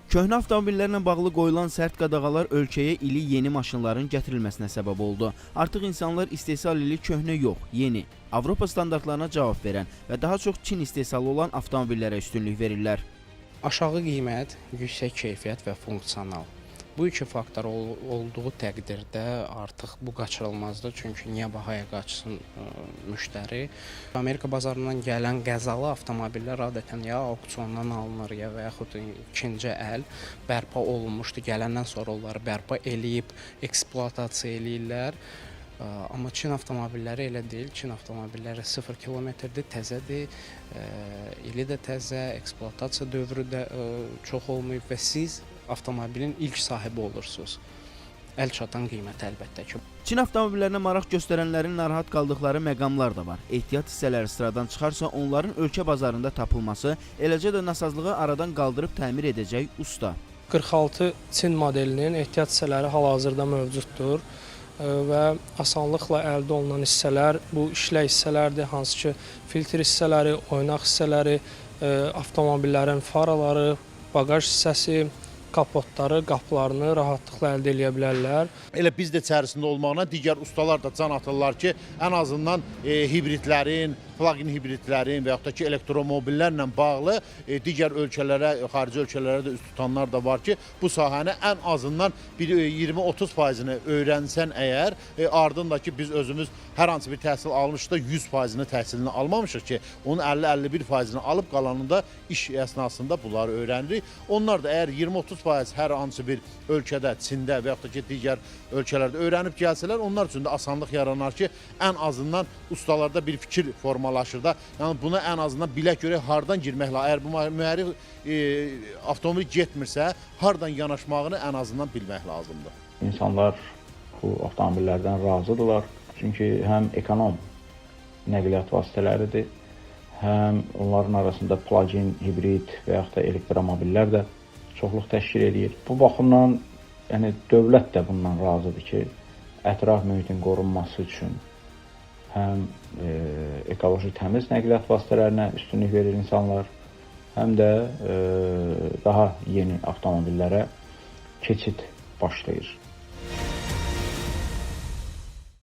Köhnə avtomobillərlə bağlı qoyulan sərt qadağalar ölkəyə ili yeni maşınların gətirilməsinə səbəb oldu. Artıq insanlar istehsal ili köhnə yox, yeni, Avropa standartlarına cavab verən və daha çox Çin istehsalı olan avtomobillərə üstünlük verirlər. Aşağı qiymət, yüksək keyfiyyət və funksional. Bu iki faktor olduğu təqdirdə artıq bu qaçırılmazdır. Çünki niyə bahaya qaçsın müştəri? Amerika bazarından gələn qəzalı avtomobillər adətən ya auksiondan alınır, ya və yaxud ikinci əl bərpa olunmuşdu. Gələndən sonra onları bərpa eləyib, ekspluatasiya eləyirlər. Amma Çin avtomobilləri elə deyil. Çin avtomobilləri 0 kilometrdir, təzədir, ili də təzə, ekspluatasiya dövrü də çox olmayıb və siz avtomobilin ilk sahibi olursunuz. Əl çatan qiymət əlbəttə ki. Çin avtomobillərinə maraq göstərənlərin narahat qaldıqları məqamlar da var. Ehtiyat hissələri sıradan çıxarsa onların ölkə bazarında tapılması, eləcə də nasazlığı aradan qaldırıb təmir edəcək usta. 46 Çin modelinin ehtiyat hissələri hal-hazırda mövcuddur və asanlıqla əldə olunan hissələr bu işlək hissələrdir, hansı ki filtr hissələri, oynaq hissələri, avtomobillərin faraları, bagaj hissəsi, kapotları, qapılarını rahatlıqla əldə edə bilərlər. Elə biz də içərisində olmağına digər ustalar da can atırlar ki, ən azından hibridlərin, plug-in hibridlərin və yaxud da ki, elektromobillərlə bağlı digər ölkələrə, xarici ölkələrə də üst tutanlar da var ki, bu sahəni ən azından 20-30%-ni öyrənsən əgər, ardından ki, biz özümüz hər hansı bir təhsil almışıq da 100%-ni təhsilini almamışıq ki, onun 50-51%-ni alıb qalanında iş əsnasında bunları öyrənirik. Onlar da əgər 20-30% hər hansı bir ölkədə, Çində və yaxud da ki, digər ölkələrdə öyrənib gəlsələr, onlar üçün də asanlıq yaranar ki, ən azından ustalarda bir fikir formalaşır da. Yəni buna ən azından bilək görək hardan girmək lazım. Əgər bu mühərrik avtomobil getmirsə, hardan yanaşmağını ən azından bilmək lazımdır. İnsanlar bu avtomobillərdən razıdırlar. Çünki həm ekonom nəqliyyat vasitələridir, həm onların arasında plug-in, hibrid və yaxud da elektromobillər də çoxluq təşkil edir. Bu baxımdan yəni dövlət də bundan razıdır ki, ətraf mühitin qorunması üçün həm ekoloji təmiz nəqliyyat vasitələrinə üstünlük verir insanlar, həm də daha yeni avtomobillərə keçid başlayır.